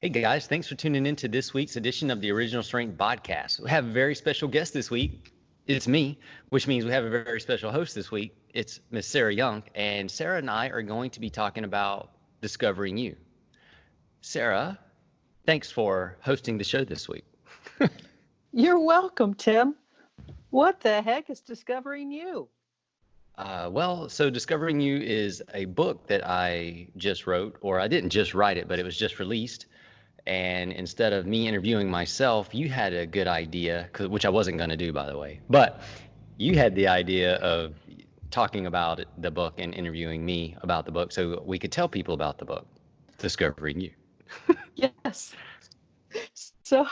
Hey guys, thanks for tuning in to this week's edition of the Original Strength BodCast. We have a very special guest this week. It's me, which means we have a very special host this week. It's Miss Sarah Young, and Sarah and I are going to be talking about discovering you. Sarah, thanks for hosting the show this week. You're welcome, Tim. What the heck is discovering you? So Discovering You is a book that I just wrote, or I didn't just write it, but it was just released. And instead of me interviewing myself, you had a good idea, which I wasn't going to do, by the way. But you had the idea of talking about the book and interviewing me about the book so we could tell people about the book, Discovering You. Yes. So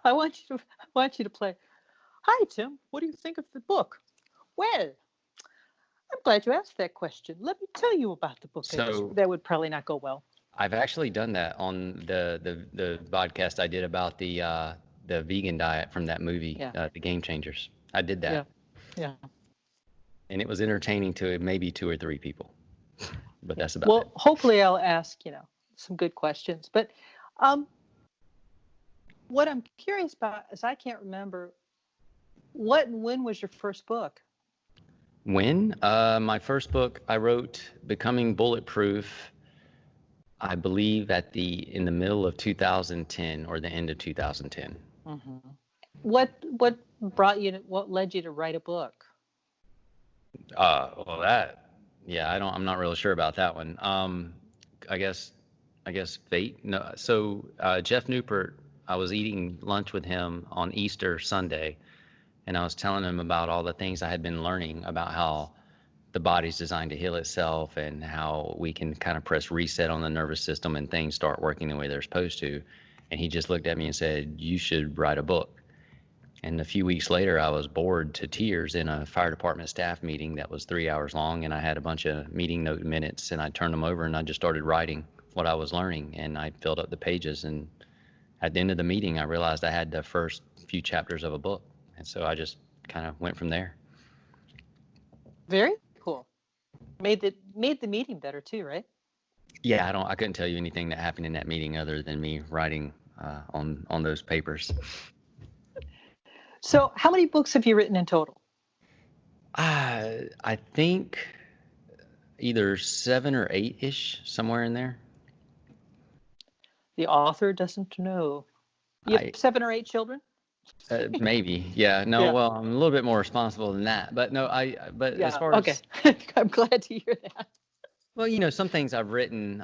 I want you to play. Hi, Tim. What do you think of the book? Well, I'm glad you asked that question. Let me tell you about the book. That would probably not go well. I've actually done that on the podcast I did about the vegan diet from that movie, The Game Changers. I did that. Yeah. And it was entertaining to maybe 2 or 3 people, but that's about it. Well, hopefully I'll ask, some good questions. But what I'm curious about is I can't remember when was your first book? When? My first book I wrote, Becoming Bulletproof, I believe in the middle of 2010 or the end of 2010. Mm-hmm. What led you to write a book? I'm not really sure about that one. I guess fate. No. So Jeff Newport, I was eating lunch with him on Easter Sunday, and I was telling him about all the things I had been learning about how the body's designed to heal itself and how we can kind of press reset on the nervous system and things start working the way they're supposed to. And he just looked at me and said, "You should write a book." And a few weeks later, I was bored to tears in a fire department staff meeting that was 3 hours long. And I had a bunch of meeting note minutes, and I turned them over and I just started writing what I was learning. And I filled up the pages. And at the end of the meeting, I realized I had the first few chapters of a book. And so I just kind of went from there. Very cool. Made the meeting better too, right? Yeah, I couldn't tell you anything that happened in that meeting other than me writing on those papers. So how many books have you written in total? I think either 7 or 8-ish, somewhere in there. The author doesn't know. You have 7 or 8 children? Maybe, yeah. No, yeah. Well, I'm a little bit more responsible than that. But no, as far as... Okay, I'm glad to hear that. Well, some things I've written,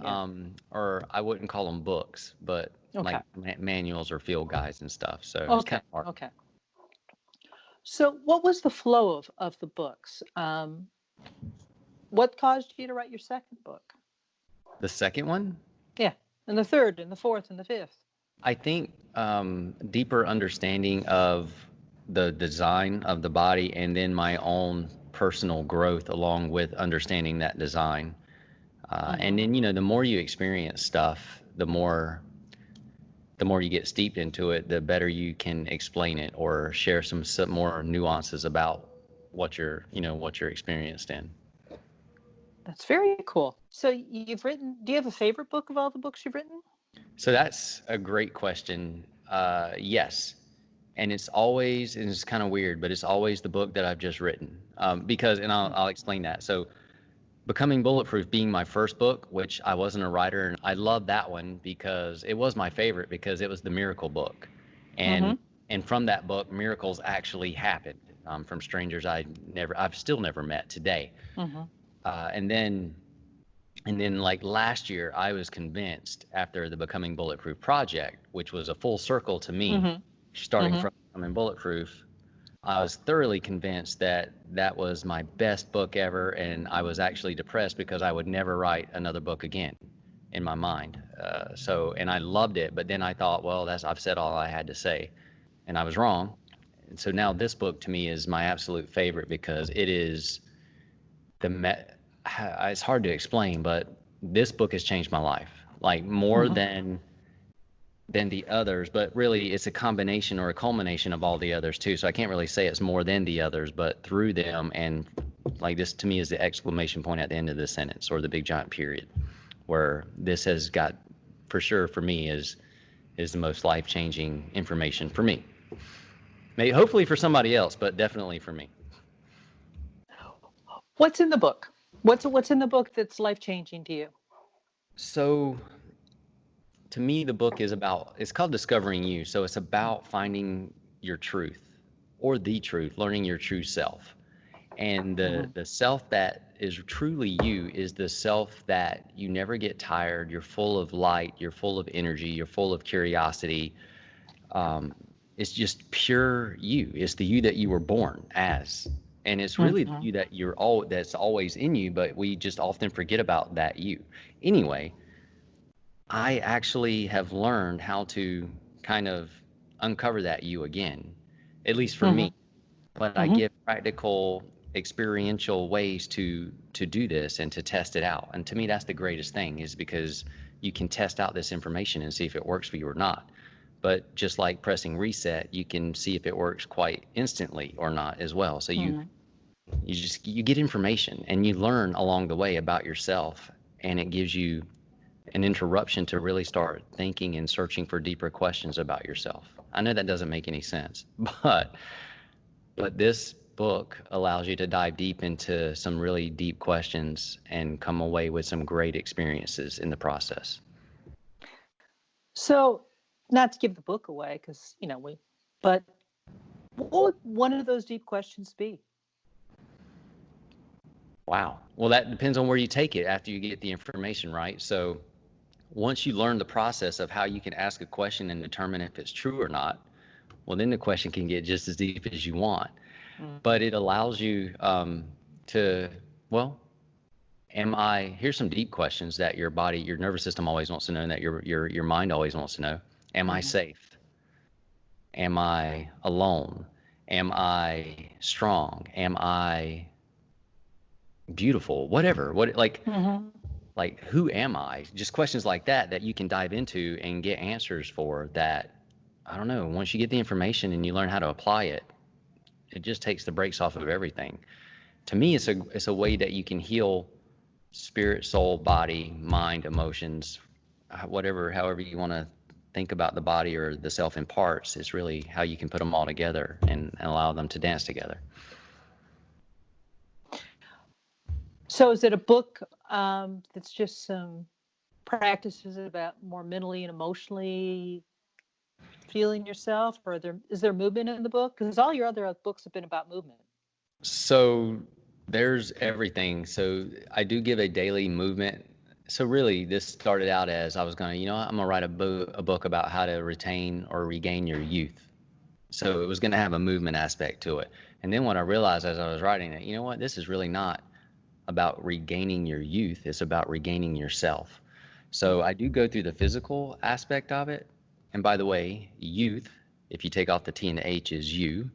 or I wouldn't call them books, but like manuals or field guides and stuff. So it's kind of hard. Okay. So what was the flow of the books? What caused you to write your second book? The second one? Yeah, and the third, and the fourth, and the fifth. I think deeper understanding of the design of the body and then my own personal growth along with understanding that design. And then, the more you experience stuff, the more you get steeped into it, the better you can explain it or share some more nuances about what you're experienced in. That's very cool. So do you have a favorite book of all the books you've written? So that's a great question. Yes. And it's kind of weird, but it's always the book that I've just written. And I'll explain that. So Becoming Bulletproof being my first book, which I wasn't a writer, and I love that one because it was my favorite because it was the miracle book. And from that book, miracles actually happened from strangers I've still never met today. And then like last year, I was convinced after the Becoming Bulletproof project, which was a full circle to me, starting from Becoming Bulletproof, I was thoroughly convinced that was my best book ever. And I was actually depressed because I would never write another book again in my mind. And I loved it. But then I thought, well, I've said all I had to say. And I was wrong. And so now this book to me is my absolute favorite because it is it's hard to explain, but this book has changed my life, like more than the others, but really it's a combination or a culmination of all the others too. So I can't really say it's more than the others, but through them, and like this to me is the exclamation point at the end of the sentence or the big giant period, where this has got for sure for me is the most life-changing information for me. Maybe hopefully for somebody else, but definitely for me. What's in the book? What's in the book that's life-changing to you? So to me, the book is about, it's called Discovering You. So it's about finding your truth or the truth, learning your true self. And the self that is truly you is the self that you never get tired. You're full of light. You're full of energy. You're full of curiosity. It's just pure you. It's the you that you were born as. And it's really the you that that's always in you, but we just often forget about that you. Anyway, I actually have learned how to kind of uncover that you again, at least for me. But I give practical, experiential ways to do this and to test it out. And to me, that's the greatest thing, is because you can test out this information and see if it works for you or not. But just like pressing reset, you can see if it works quite instantly or not as well. So you get information and you learn along the way about yourself, and it gives you an interruption to really start thinking and searching for deeper questions about yourself. I know that doesn't make any sense, but this book allows you to dive deep into some really deep questions and come away with some great experiences in the process. So, not to give the book away, because but what would one of those deep questions be? Wow. Well, that depends on where you take it after you get the information, right? So once you learn the process of how you can ask a question and determine if it's true or not, well, then the question can get just as deep as you want. But it allows you here's some deep questions that your body, your nervous system always wants to know, and that your mind always wants to know. Am I safe? Am I alone? Am I strong? Am I beautiful? Whatever. Like, who am I? Just questions like that you can dive into and get answers for that. I don't know. Once you get the information and you learn how to apply it, it just takes the brakes off of everything. To me, it's a way that you can heal spirit, soul, body, mind, emotions, however you want to think about the body or the self in parts. Is really how you can put them all together and allow them to dance together. So is it a book that's just some practices about more mentally and emotionally feeling yourself, or is there movement in the book? Because all your other books have been about movement. So there's everything. So I do give a daily movement. So really, this started out as I was going to, I'm going to write a book about how to retain or regain your youth. So it was going to have a movement aspect to it. And then what I realized as I was writing it, you know what, this is really not about regaining your youth. It's about regaining yourself. So I do go through the physical aspect of it. And by the way, youth, if you take off the T and the H, is you.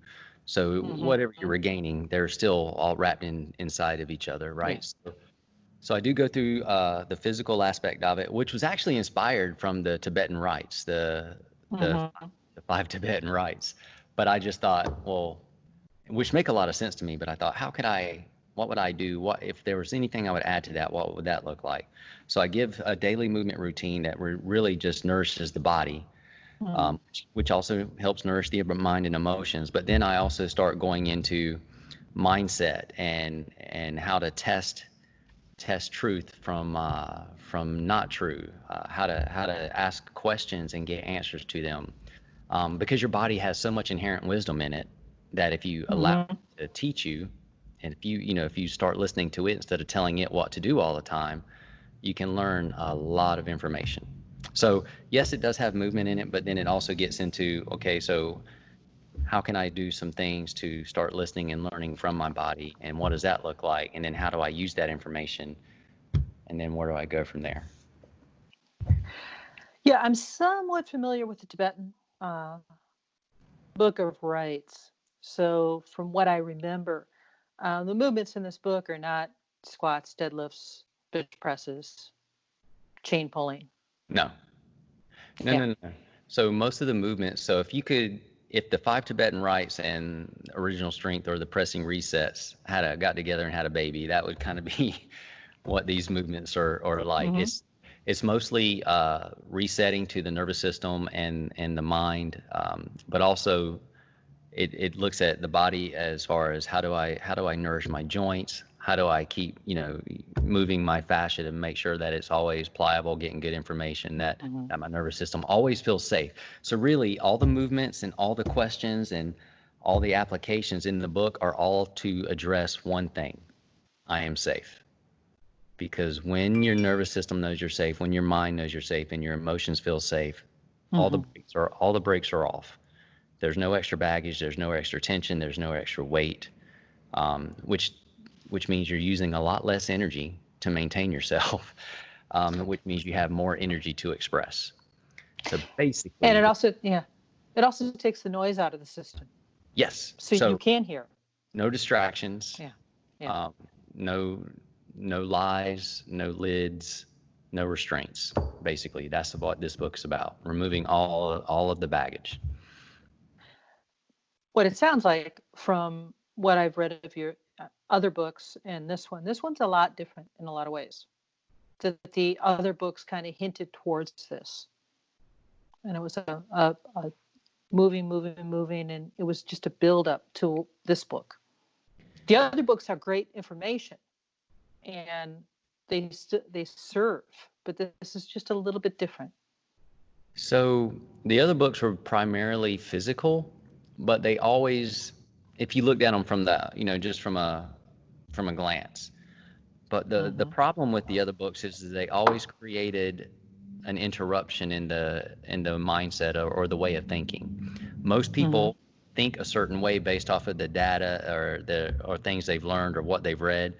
So whatever you're regaining, they're still all wrapped inside of each other, right? Yeah. So I do go through the physical aspect of it, which was actually inspired from the Tibetan rites, the 5 Tibetan rites. But I just thought, well, which make a lot of sense to me, but I thought, what would I do? If there was anything I would add to that, what would that look like? So I give a daily movement routine that really just nourishes the body. Which also helps nourish the mind and emotions. But then I also start going into mindset and how to test truth from not true. How to ask questions and get answers to them. Because your body has so much inherent wisdom in it that if you allow it to teach you, and if you start listening to it instead of telling it what to do all the time, you can learn a lot of information. So yes, it does have movement in it, but then it also gets into, okay, so how can I do some things to start listening and learning from my body, and what does that look like? And then how do I use that information? And then where do I go from there? Yeah, I'm somewhat familiar with the Tibetan Book of Rites. So from what I remember, the movements in this book are not squats, deadlifts, bench presses, chain pulling. No. So most of the movements, so if the 5 Tibetan rites and original strength or the pressing resets got together and had a baby, that would kind of be what these movements are like. It's mostly resetting to the nervous system and the mind, but also it looks at the body as far as how do I nourish my joints? How do I keep, moving my fascia to make sure that it's always pliable, getting good information, that my nervous system always feels safe. So really, all the movements and all the questions and all the applications in the book are all to address one thing: I am safe. Because when your nervous system knows you're safe, when your mind knows you're safe, and your emotions feel safe, all the brakes are off. There's no extra baggage. There's no extra tension. There's no extra weight, which means you're using a lot less energy to maintain yourself, which means you have more energy to express. So basically, and it also takes the noise out of the system. Yes. So you can hear. No distractions. Yeah. No lies, no lids, no restraints. Basically, that's what this book's about: removing all of the baggage. What it sounds like from what I've read of your other books and this one's a lot different in a lot of ways. That the other books kind of hinted towards this, and it was a moving, and it was just a build up to this book. The other books are great information, and they serve, but this is just a little bit different. So the other books were primarily physical, but they always, if you looked at them from just from a glance. But the problem with the other books is that they always created an interruption in the mindset or the way of thinking. Most people think a certain way based off of the data or things they've learned or what they've read.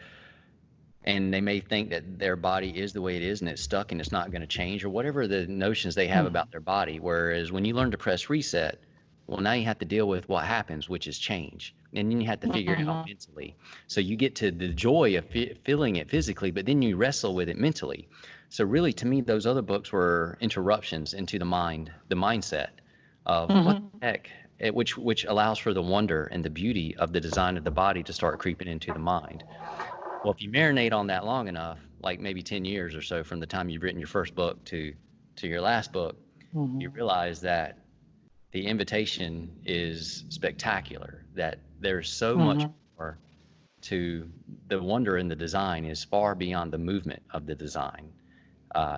And they may think that their body is the way it is and it's stuck and it's not going to change, or whatever the notions they have about their body. Whereas when you learn to press reset, well, now you have to deal with what happens, which is change. And then you have to figure it out mentally. So you get to the joy of feeling it physically, but then you wrestle with it mentally. So really, to me, those other books were interruptions into the mindset of what the heck, which allows for the wonder and the beauty of the design of the body to start creeping into the mind. Well, if you marinate on that long enough, like maybe 10 years or so from the time you've written your first book to your last book, you realize that the invitation is spectacular, that there's so much more to the wonder in the design is far beyond the movement of the design.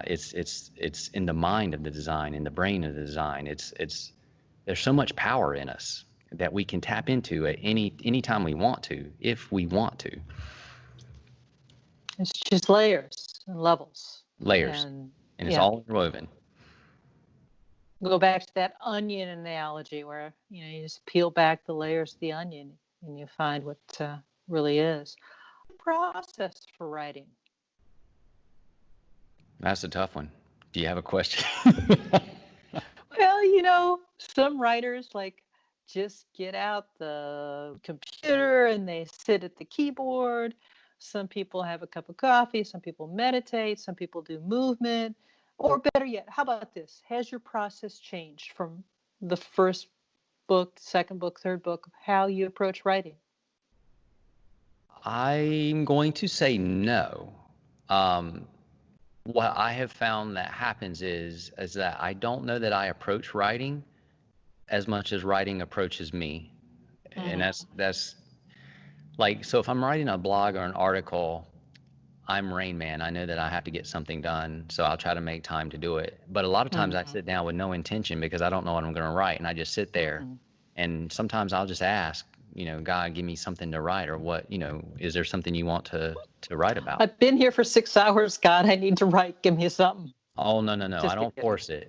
It's in the mind of the design, in the brain of the design. There's so much power in us that we can tap into at any time we want to, if we want to. It's just layers and levels. Layers. And it's all interwoven. Go back to that onion analogy where, you just peel back the layers of the onion and you find what really is. Process for writing. That's a tough one. Do you have a question? Well, some writers just get out the computer and they sit at the keyboard. Some people have a cup of coffee. Some people meditate. Some people do movement. Or better yet, how about this? Has your process changed from the first book, second book, third book, how you approach writing? I'm going to say no. What I have found that happens is that I don't know that I approach writing as much as writing approaches me. And that's like, so if I'm writing a blog or an article, I'm Rain Man. I know that I have to get something done, so I'll try to make time to do it. But a lot of times I sit down with no intention because I don't know what I'm going to write, and I just sit there. And sometimes I'll just ask, God, give me something to write, or what, is there something you want to write about? I've been here for 6 hours. God, I need to write. Give me something. Oh, no. I don't force it.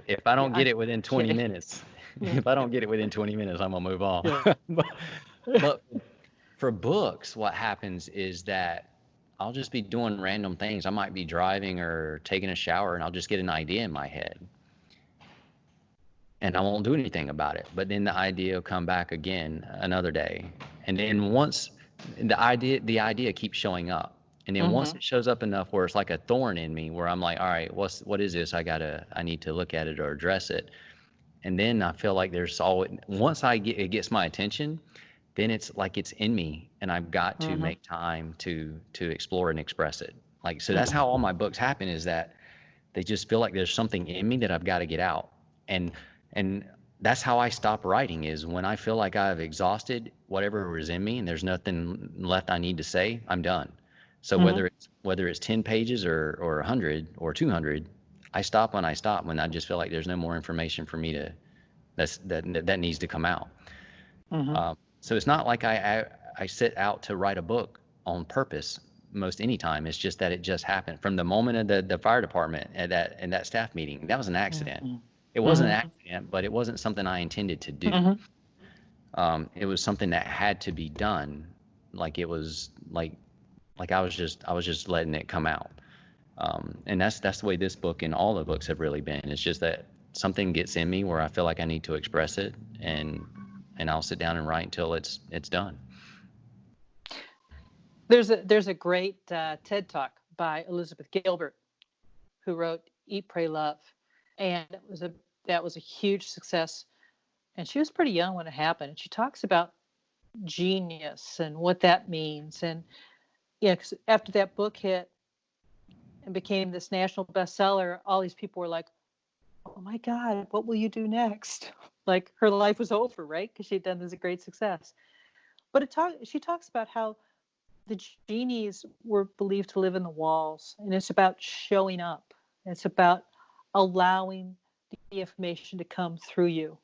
If I don't get it within 20 minutes, if I don't get it within 20 minutes, I'm going to move on. Yeah. but for books, what happens is that I'll just be doing random things. I might be driving or taking a shower, and I'll just get an idea in my head. And I won't do anything about it. But then the idea will come back again another day. And then once the idea keeps showing up. And then once it shows up enough where it's like a thorn in me, where I'm like, all right, what is this? I need to look at it or address it. And then I feel like once it gets my attention, then it's like it's in me, and I've got to make time to explore and express it. So that's how all my books happen, is that they just feel like there's something in me that I've got to get out. And and that's how I stop writing, is when I feel like I've exhausted whatever was in me and there's nothing left I need to say, I'm done. So Mm-hmm. whether it's 10 pages or 100 or 200, I stop when I stop, when I just feel like there's no more information for me to that needs to come out. Mm-hmm. So it's not like I set out to write a book on purpose most any time. It's just that it just happened from the moment of the fire department at that staff meeting. That was an accident. It wasn't an Mm-hmm. accident, but it wasn't something I intended to do. Mm-hmm. It was something that had to be done. Like it was like I was just letting it come out. And that's the way this book and all the books have really been. It's just that something gets in me where I feel like I need to express it, and I'll sit down and write until it's done. There's a great TED Talk by Elizabeth Gilbert, who wrote Eat, Pray, Love, and that was a huge success. And she was pretty young when it happened. And she talks about genius and what that means. And yeah, 'cause after that book hit and became this national bestseller, all these people were like, "Oh my God, what will you do next?" Like her life was over, right? Because she'd done this great success. But she talks about how the genies were believed to live in the walls, and it's about showing up. It's about allowing the information to come through you,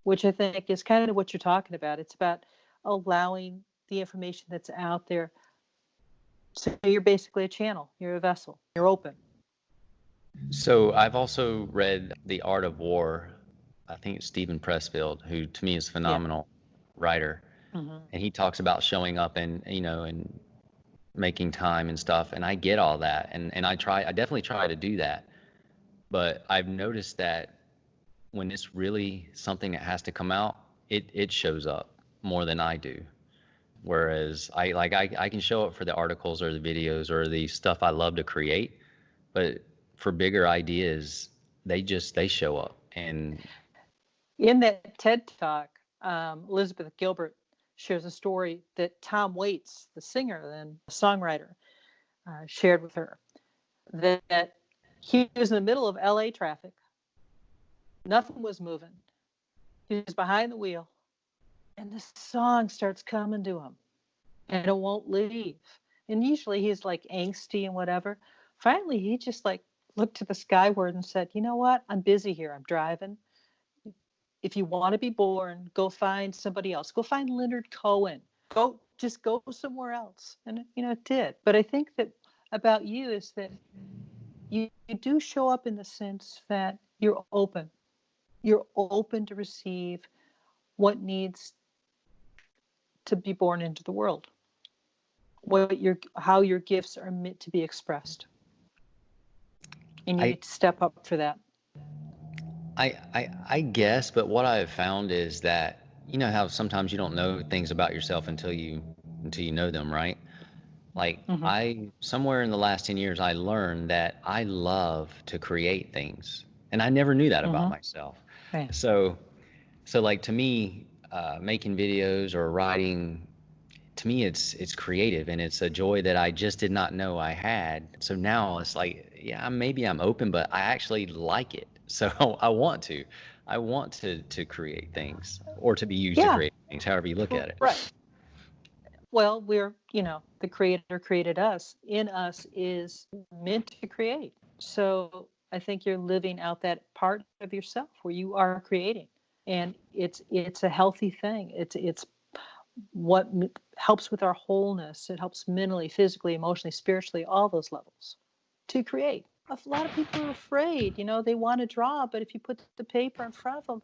which I think is kind of what you're talking about. It's about allowing the information that's out there. So you're basically a channel, you're a vessel, you're open. So I've also read The Art of War. I think it's Stephen Pressfield, who to me is a Yeah. phenomenal writer. Mm-hmm. And he talks about showing up and, and making time and stuff. And I get all that. And I definitely try to do that. But I've noticed that when it's really something that has to come out, it shows up more than I do. Whereas I can show up for the articles or the videos or the stuff I love to create, but for bigger ideas, they show up. And In that TED Talk, Elizabeth Gilbert shares a story that Tom Waits, the singer and songwriter, shared with her. That he was in the middle of LA traffic. Nothing was moving. He was behind the wheel. And this song starts coming to him. And it won't leave. And usually he's like angsty and whatever. Finally, he just like looked to the skyward and said, "You know what? I'm busy here. I'm driving. If you want to be born, go find somebody else. Go find Leonard Cohen. Just go somewhere else." And it did. But I think that about you is that you do show up in the sense that you're open. You're open to receive what needs to be born into the world. How your gifts are meant to be expressed. And you need to step up for that. I guess, but what I've found is that, you know how sometimes you don't know things about yourself until you know them, right? Like Mm-hmm. somewhere in the last 10 years, I learned that I love to create things, and I never knew that about Mm-hmm. myself. Right. So like to me, making videos or writing, to me, it's creative, and it's a joy that I just did not know I had. So now it's like, yeah, maybe I'm open, but I actually like it. So I want to create things, or to be used to Yeah. create things, however you look at it. Right. Well, the Creator created us. In us is meant to create. So I think you're living out that part of yourself where you are creating, and it's a healthy thing. It's what helps with our wholeness. It helps mentally, physically, emotionally, spiritually, all those levels to create. A lot of people are afraid. They want to draw, but if you put the paper in front of them,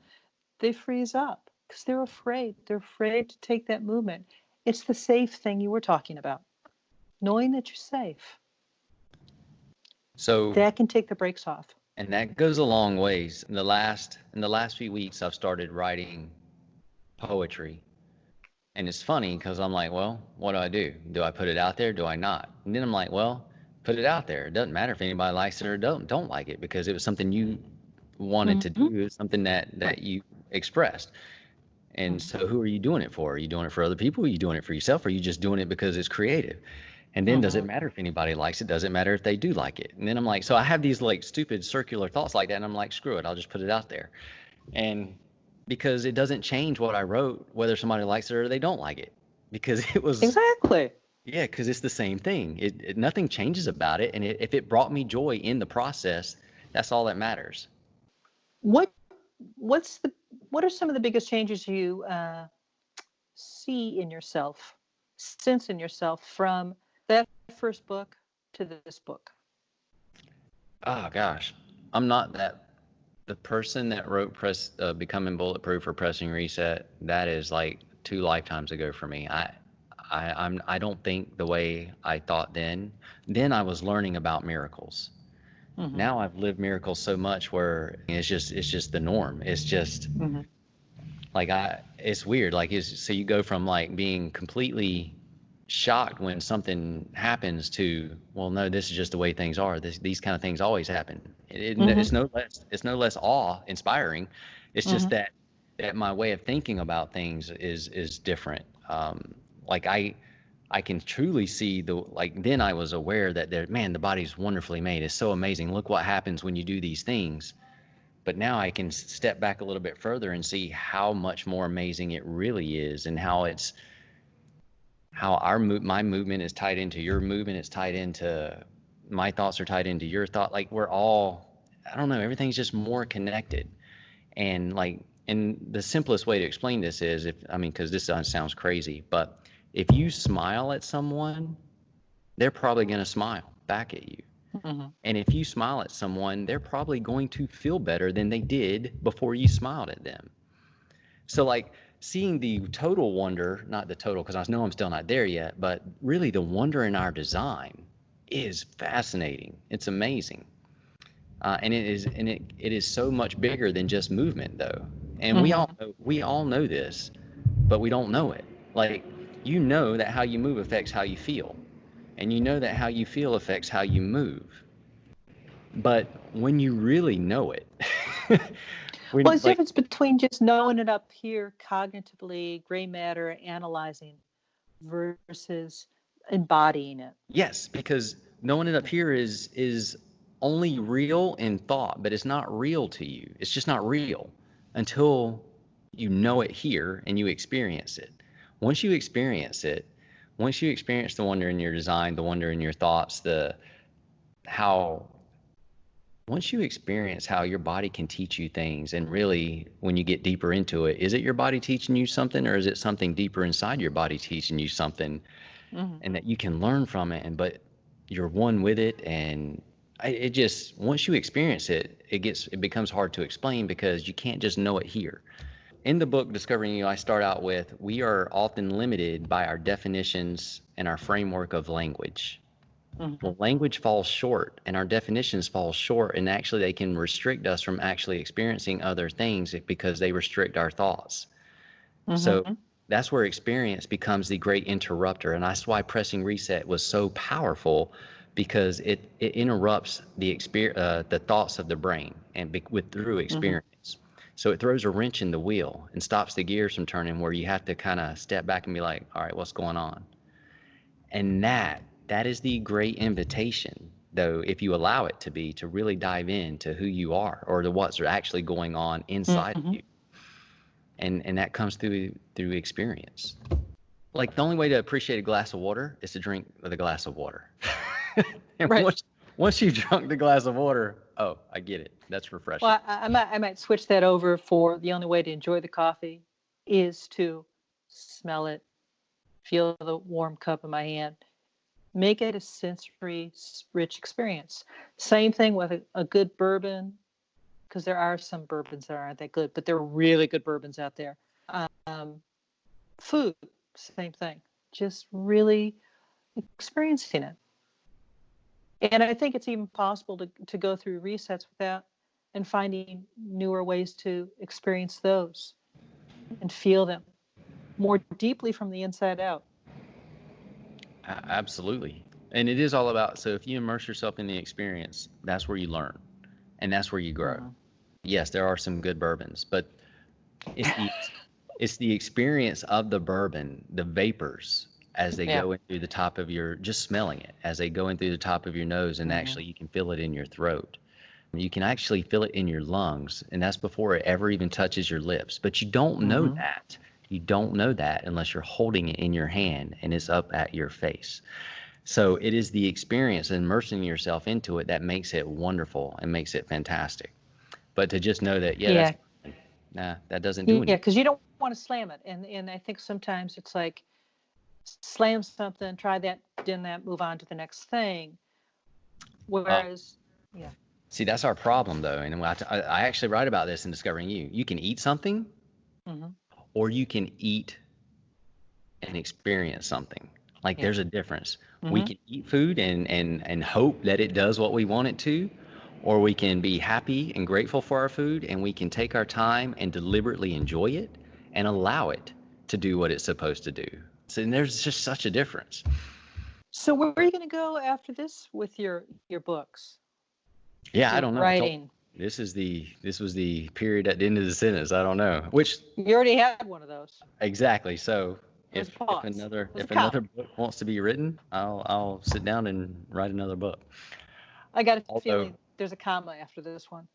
they freeze up because they're afraid. They're afraid to take that movement. It's the safe thing you were talking about. Knowing that you're safe. So, That can take the brakes off. and that goes a long ways. In the last few weeks, I've started writing poetry. And it's funny because I'm like, well, what do I do? Do I put it out there? Do I not? And then I'm like, well, put it out there. It doesn't matter if anybody likes it or don't like it, because it was something you wanted to Mm-hmm. do. It's something that Right. you expressed. And so who are you doing it for? Are you doing it for other people? Are you doing it for yourself? Or are you just doing it because it's creative? And then does it matter if anybody likes it? Does it matter if they do like it? And then I'm like, so I have these like stupid circular thoughts like that. And I'm like, screw it. I'll just put it out there. And because it doesn't change what I wrote, whether somebody likes it or they don't like it, because it was, Exactly. yeah, because it's the same thing. Nothing changes about it. And if it brought me joy in the process, that's all that matters. What what are some of the biggest changes you see in yourself, sense in yourself from that first book to this book? Oh gosh, I'm not the person that wrote Becoming Bulletproof or Pressing Reset. That is like 2 lifetimes ago for me. I don't think the way I thought then. Then I was learning about miracles. Now I've lived miracles so much where it's just the norm. It's just like it's weird. Like so you go from like being completely shocked when something happens to, well, no, this is just the way things are. These kind of things always happen. It's no less awe inspiring. It's just that my way of thinking about things is different. Like I can truly see then I was aware that the body's wonderfully made. It's so amazing. Look what happens when you do these things. But now I can step back a little bit further and see how much more amazing it really is, and how my movement is tied into your movement. It's tied into my thoughts are tied into your thought. Like we're all, I don't know, everything's just more connected. And the simplest way to explain this is because this sounds crazy, but if you smile at someone, they're probably going to smile back at you. And if you smile at someone, they're probably going to feel better than they did before you smiled at them. So like seeing the total wonder, not the total, because I know I'm still not there yet, but really the wonder in our design is fascinating. It's amazing. And it is so much bigger than just movement though. And we all know this, but we don't know it. Like, you know that how you move affects how you feel. And you know that how you feel affects how you move. But when you really know it, What's the difference between just knowing it up here cognitively, gray matter, analyzing, versus embodying it? Yes, because knowing it up here is only real in thought, but it's not real to you. It's just not real until you know it here and you experience it. Once you experience it, once you experience the wonder in your design, the wonder in your thoughts, once you experience how your body can teach you things, and really when you get deeper into it, is it your body teaching you something, or is it something deeper inside your body teaching you something, and that you can learn from it, but you're one with it, and it just, once you experience it, it becomes hard to explain because you can't just know it here. In the book, Discovering You, I start out with, we are often limited by our definitions and our framework of language. Well, language falls short and our definitions fall short, and actually they can restrict us from actually experiencing other things because they restrict our thoughts. So that's where experience becomes the great interrupter. And that's why Pressing Reset was so powerful, because it interrupts the thoughts of the brain and through experience. So it throws a wrench in the wheel and stops the gears from turning, where you have to kind of step back and be like, all right, what's going on? And that is the great invitation, though, if you allow it to be, to really dive into who you are, or to what's actually going on inside of you. And that comes through experience. Like, the only way to appreciate a glass of water is to drink the glass of water. And once you've drunk the glass of water, oh, I get it. That's refreshing. Well, I might switch that over for the only way to enjoy the coffee is to smell it, feel the warm cup in my hand. Make it a sensory rich experience. Same thing with a good bourbon, because there are some bourbons that aren't that good, but there are really good bourbons out there. Food, same thing. Just really experiencing it. And I think it's even possible to go through resets with that and finding newer ways to experience those and feel them more deeply from the inside out. Absolutely. And it is all about, so if you immerse yourself in the experience, that's where you learn and that's where you grow. Yes, there are some good bourbons, but it's the experience of the bourbon, the vapors, as they Yeah. go in through the top of your, just smelling it, as they go in through the top of your nose, and actually you can feel it in your throat. You can actually feel it in your lungs, and that's before it ever even touches your lips. But you don't know that. You don't know that unless you're holding it in your hand and it's up at your face. So it is the experience, immersing yourself into it, that makes it wonderful and makes it fantastic. But to just know that, yeah, Yeah. that doesn't do Yeah, anything. because you don't want to slam it. And I think sometimes it's like slam something, try that, then that, move on to the next thing. Whereas, yeah. See, that's our problem, though. And I actually write about this in Discovering You. You can eat something, or you can eat and experience something. Like, there's a difference. We can eat food and hope that it does what we want it to, or we can be happy and grateful for our food, and we can take our time and deliberately enjoy it and allow it to do what it's supposed to do. So, and there's just such a difference. So where are you going to go after this with your books? Yeah, I don't know. Writing. This was the period at the end of the sentence. I don't know. Which you already had one of those. Exactly. So if pause. another There's if a another comma. book wants to be written, I'll sit down and write another book. I got a Although, feeling there's a comma after this one.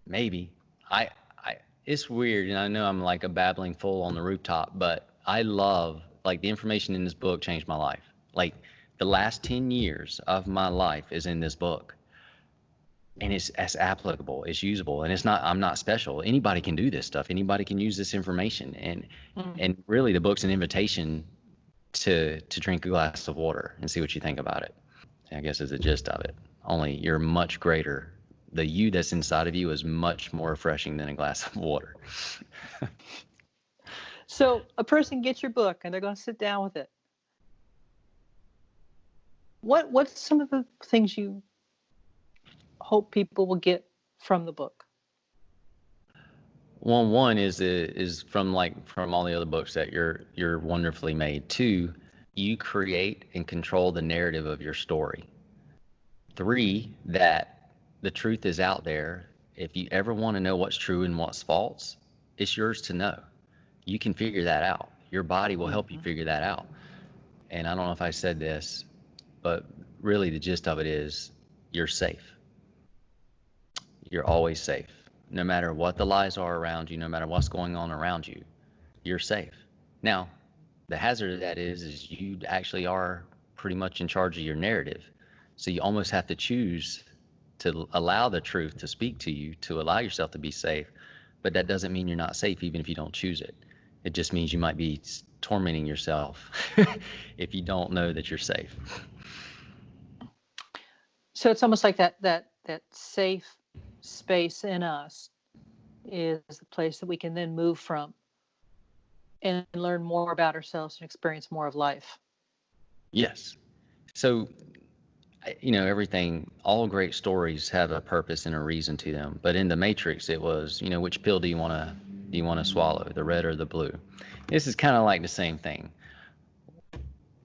Maybe. I it's weird, and I know I'm like a babbling fool on the rooftop, but I love, like, the information in this book changed my life. Like, the last 10 years of my life is in this book. And it's as applicable, it's usable, and I'm not special. Anybody can do this stuff. Anybody can use this information. And really, the book's an invitation to drink a glass of water and see what you think about it. I guess is the gist of it. Only you're much greater. The you that's inside of you is much more refreshing than a glass of water. So a person gets your book and they're going to sit down with it. What's some of the things you hope people will get from the book? One is from all the other books that you're wonderfully made. Two, you create and control the narrative of your story. Three, that the truth is out there. If you ever want to know what's true and what's false, it's yours to know. You can figure that out. Your body will help you figure that out. And I don't know if I said this, but really the gist of it is you're safe. You're always safe. No matter what the lies are around you, no matter what's going on around you, you're safe. Now, the hazard of that is you actually are pretty much in charge of your narrative. So you almost have to choose to allow the truth to speak to you, to allow yourself to be safe. But that doesn't mean you're not safe, even if you don't choose it. It just means you might be tormenting yourself if you don't know that you're safe. So it's almost like that safe space in us is the place that we can then move from and learn more about ourselves and experience more of life. Yes. So, everything, all great stories have a purpose and a reason to them. But in the Matrix, it was, which pill do you want to swallow, the red or the blue? This is kind of like the same thing.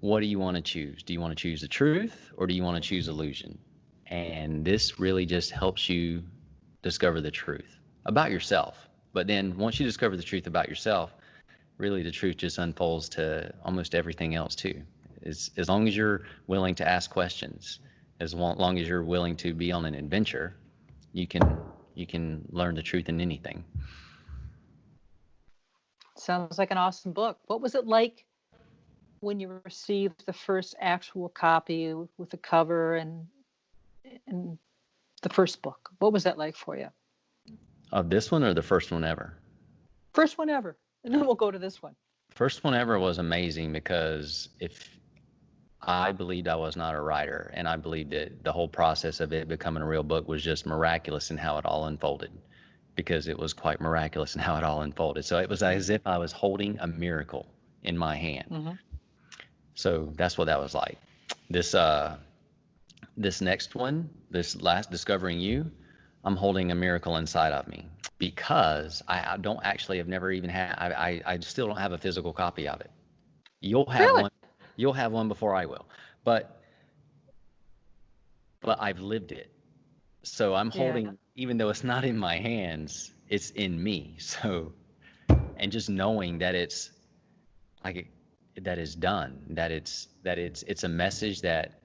What do you want to choose? Do you want to choose the truth, or do you want to choose illusion? And this really just helps you discover the truth about yourself. But then once you discover the truth about yourself, really the truth just unfolds to almost everything else too. As long as you're willing to ask questions, as long as you're willing to be on an adventure, you can learn the truth in anything. Sounds like an awesome book. What was it like when you received the first actual copy with the cover and the first book? What was that like for you? Of this one or the first one ever? First one ever. And then we'll go to this one. First one ever was amazing because I believed I was not a writer, and I believed that the whole process of it becoming a real book was just miraculous in how it all unfolded, because it was quite miraculous in how it all unfolded. So it was as if I was holding a miracle in my hand. So that's what that was like. This next one, this last Discovering You, I'm holding a miracle inside of me, because I don't actually have never even had, I still don't have a physical copy of it. You'll have one. You'll have one before I will, but I've lived it. So I'm holding, even though it's not in my hands, it's in me. So, and just knowing that it's that is done, that it's a message that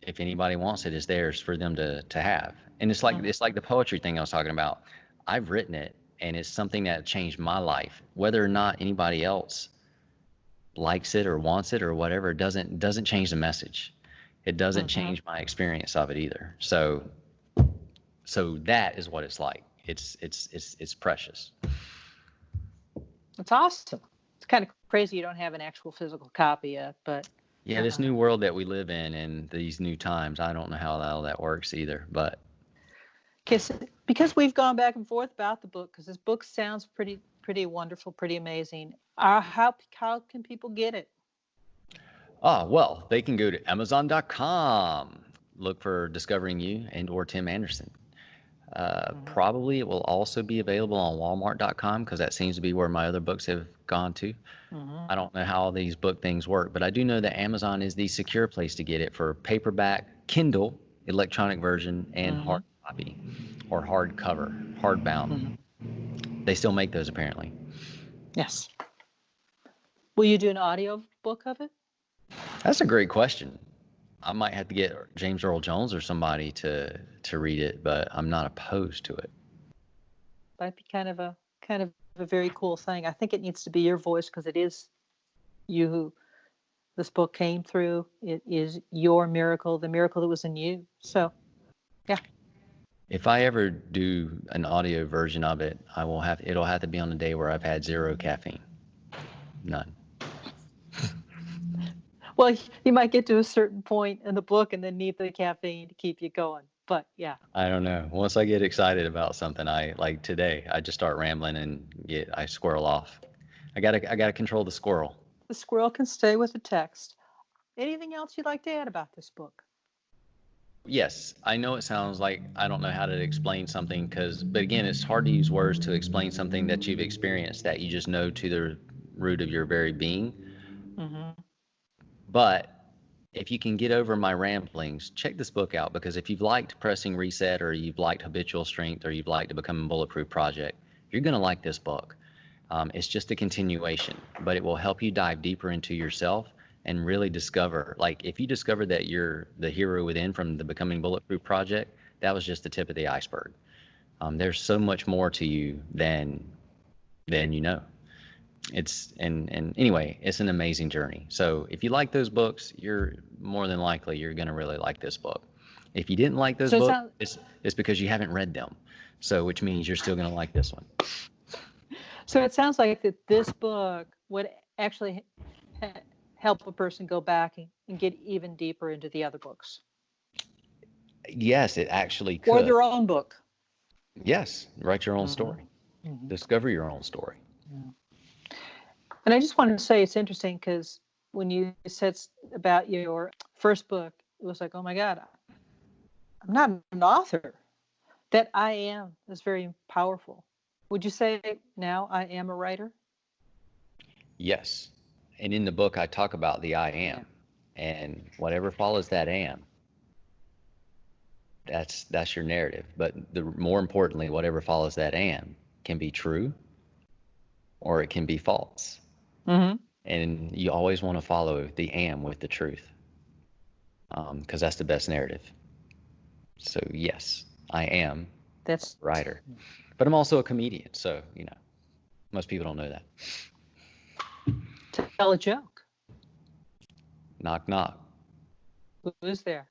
if anybody wants it, it's theirs for them to have. And it's like the poetry thing I was talking about. I've written it, and it's something that changed my life. Whether or not anybody else likes it or wants it or whatever, it doesn't change the message. It doesn't change my experience of it either. So that is what it's like. It's precious. It's awesome. It's kind of crazy you don't have an actual physical copy yet, but Yeah, this new world that we live in and these new times, I don't know how all that works either, but because we've gone back and forth about the book, because this book sounds pretty wonderful, pretty amazing. How can people get it? well, they can go to Amazon.com, look for Discovering You and or Tim Anderson. Probably it will also be available on Walmart.com because that seems to be where my other books have gone to. I don't know how all these book things work, but I do know that Amazon is the secure place to get it for paperback, Kindle, electronic version, and hard copy or hardcover, hardbound. They still make those apparently. Yes. Will you do an audio book of it? That's a great question. I might have to get James Earl Jones or somebody to read it, but I'm not opposed to it. Might be kind of a very cool thing. I think it needs to be your voice because it is you who this book came through. It is your miracle, the miracle that was in you. So, yeah. If I ever do an audio version of it, it'll have to be on a day where I've had 0 caffeine. None. Well, you might get to a certain point in the book and then need the caffeine to keep you going. But yeah. I don't know. Once I get excited about something, like today, I just start rambling and I squirrel off. I gotta control the squirrel. The squirrel can stay with the text. Anything else you'd like to add about this book? Yes, I know it sounds like I don't know how to explain something but again, it's hard to use words to explain something that you've experienced that you just know to the root of your very being. But if you can get over my ramblings, check this book out, because if you've liked Pressing Reset or you've liked Habitual Strength or you've liked To Become a Bulletproof Project, you're going to like this book. It's just a continuation, but it will help you dive deeper into yourself and really discover, like if you discover that you're the hero within from the Becoming Bulletproof Project, that was just the tip of the iceberg. There's so much more to you than you know. And anyway, it's an amazing journey. So if you like those books, you're more than likely you're going to really like this book. If you didn't like those books, it's because you haven't read them. So which means you're still going to like this one. So it sounds like that this book would actually help a person go back and get even deeper into the other books. Yes, it actually could. Or their own book. Yes, write your own story. Discover your own story. And I just wanted to say it's interesting because when you said about your first book, it was like, oh my God, I'm not an author. That I am is very powerful. Would you say now I am a writer? Yes. And in the book, I talk about the I am. And whatever follows that am, that's your narrative. But more importantly, whatever follows that am can be true or it can be false. And you always want to follow the am with the truth, because that's the best narrative. So yes, I am a writer, but I'm also a comedian. So, most people don't know that. Tell a joke. Knock, knock. Who's there?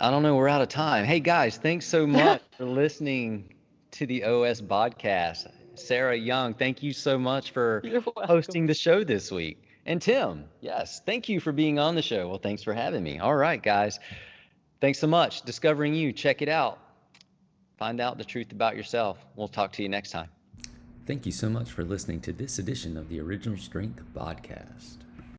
I don't know. We're out of time. Hey guys, thanks so much for listening to the OS BodCast. Sarah Young, thank you so much for hosting the show this week. And Tim, yes, thank you for being on the show. Well, thanks for having me. All right, guys. Thanks so much. Discovering You. Check it out. Find out the truth about yourself. We'll talk to you next time. Thank you so much for listening to this edition of the Original Strength Podcast.